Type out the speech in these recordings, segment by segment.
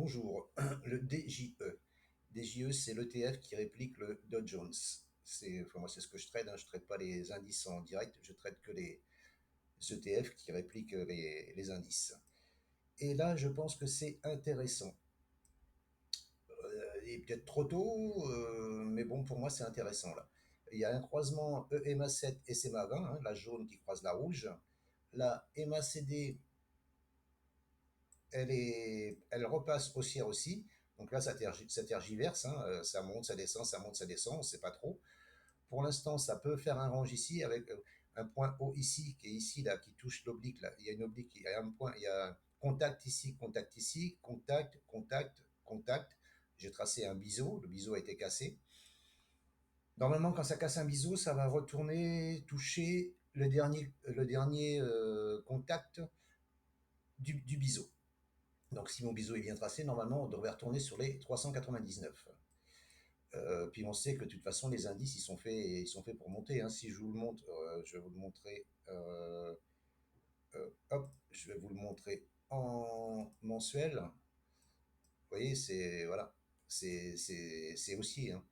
Bonjour, le DJE. DJE, c'est l'ETF qui réplique le Dow Jones. Enfin, moi, c'est ce que je trade, hein. Je ne trade pas les indices en direct, je trade que les ETF qui répliquent les indices. Et là, je pense que c'est intéressant. Il est peut-être trop tôt, mais bon, pour moi, c'est intéressant là. Il y a un croisement EMA7 et SMA20, hein, la jaune qui croise la rouge. La MACD, elle repasse haussière aussi. Donc là, ça tergiverse, hein, ça monte, ça descend, ça monte, ça descend, on ne sait pas trop. Pour l'instant, ça peut faire un range ici avec un point haut ici, qui est ici, là, qui touche l'oblique. Là. Il y a une oblique, il y a un point, il y a un contact ici, contact ici, contact, contact, contact. J'ai tracé un biseau, le biseau a été cassé. Normalement, quand ça casse un biseau, ça va retourner toucher le dernier contact du biseau. Donc si mon biseau est bien tracé, normalement, on devrait retourner sur les 399. Puis on sait que de toute façon, les indices, ils sont faits pour monter, hein. Si je vous le montre, je vais vous le montrer. Hop, je vais vous le montrer en mensuel. Vous voyez, c'est voilà, c'est aussi, hein.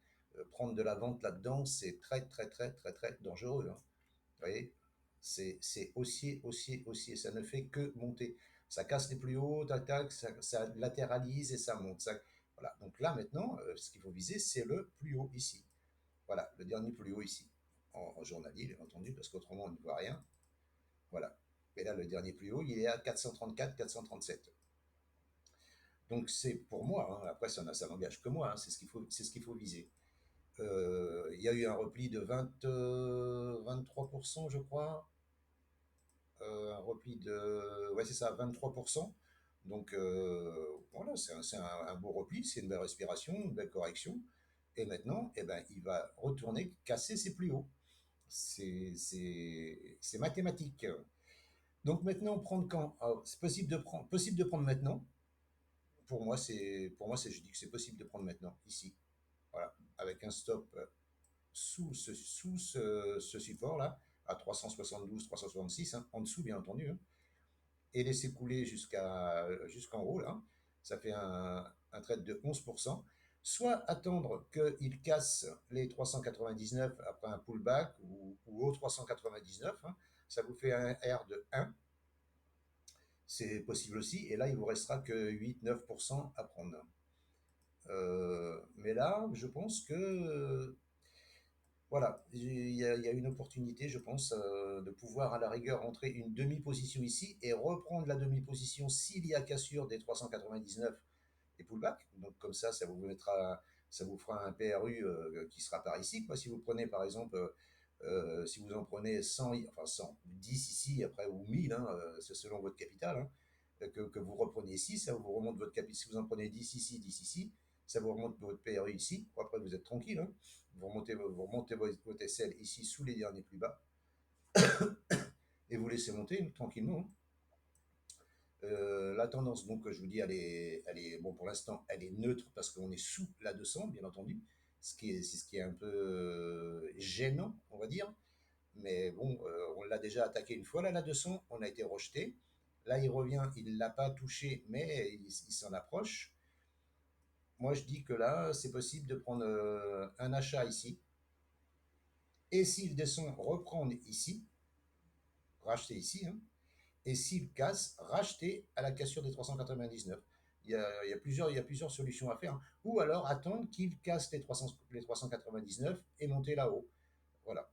Prendre de la vente là-dedans, c'est très très très très très dangereux, hein. Vous voyez, c'est haussier, haussier, haussier. Ça ne fait que monter. Ça casse les plus hauts, tac, tac, ça latéralise et ça monte. Voilà. Donc là, maintenant, ce qu'il faut viser, c'est le plus haut ici. Voilà, le dernier plus haut ici. En journalier, bien entendu, parce qu'autrement, on ne voit rien. Voilà. Et là, le dernier plus haut, il est à 434, 437. Donc c'est pour moi, hein. Après ça n'engage que moi, hein. C'est ce qu'il faut viser. Il y a eu un repli de 23%, je crois, un repli de, ouais, c'est ça, 23%. Donc voilà, c'est un beau repli, c'est une belle respiration, une belle correction. Et maintenant, eh ben, il va retourner casser ses plus hauts. C'est mathématique. Donc maintenant, prendre quand? C'est possible de prendre maintenant. Pour moi, je dis que c'est possible de prendre maintenant, ici. Voilà, avec un stop sous ce support-là, à 372, 366, hein, en dessous, bien entendu, hein, et laisser couler jusqu'en haut, là. Ça fait un trade de 11%. Soit attendre qu'il casse les 399 après un pullback ou au 399, hein, ça vous fait un R de 1. C'est possible aussi. Et là, il vous restera que 8-9% à prendre. Mais là, je pense que voilà, il y a une opportunité, je pense, de pouvoir à la rigueur entrer une demi-position ici et reprendre la demi-position s'il y a cassure des 399 et pullback. Donc comme ça vous fera un PRU qui sera par ici, quoi. Si vous prenez par exemple, si vous en prenez 100, enfin 100, 10 ici après ou 1000, hein, c'est selon votre capital, hein, que vous reprenez ici, ça vous remonte votre capital. Si vous en prenez 10 ici, 10 ici, ça vous remonte votre PRU ici. Après, vous êtes tranquille, hein. Vous remontez votre SL ici sous les derniers plus bas et vous laissez monter tranquillement, hein. La tendance, donc, je vous dis, bon, pour l'instant, elle est neutre parce qu'on est sous la 200, bien entendu, c'est ce qui est un peu gênant, on va dire. Mais bon, on l'a déjà attaqué une fois, là, la 200, on a été rejeté. Là, il revient, il ne l'a pas touché, mais il s'en approche. Moi, je dis que là, c'est possible de prendre un achat ici. Et s'il descend, reprendre ici, racheter ici, hein. Et s'il casse, racheter à la cassure des 399. Il y a plusieurs solutions à faire, hein. Ou alors attendre qu'il casse les 399 et monter là-haut. Voilà.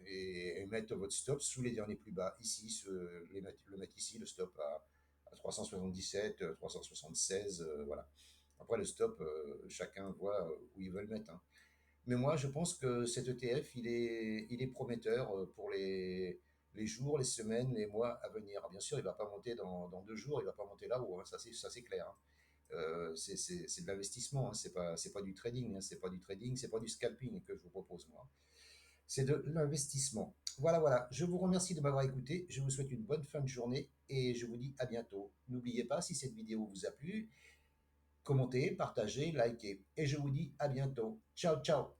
Et mettre votre stop sous les derniers plus bas. Ici, le mettre ici, le stop à 377, 376. Voilà. Après, le stop, chacun voit où il veut le mettre, hein. Mais moi, je pense que cet ETF, il est prometteur pour les jours, les semaines, les mois à venir. Bien sûr, il ne va pas monter dans 2 jours, il ne va pas monter là-haut, hein, ça c'est clair, hein. C'est de l'investissement, hein, c'est pas du trading, hein, c'est pas du trading, c'est pas du scalping que je vous propose, moi. C'est de l'investissement. Voilà, voilà. Je vous remercie de m'avoir écouté. Je vous souhaite une bonne fin de journée et je vous dis à bientôt. N'oubliez pas, si cette vidéo vous a plu, commentez, partagez, likez. Et je vous dis à bientôt. Ciao, ciao.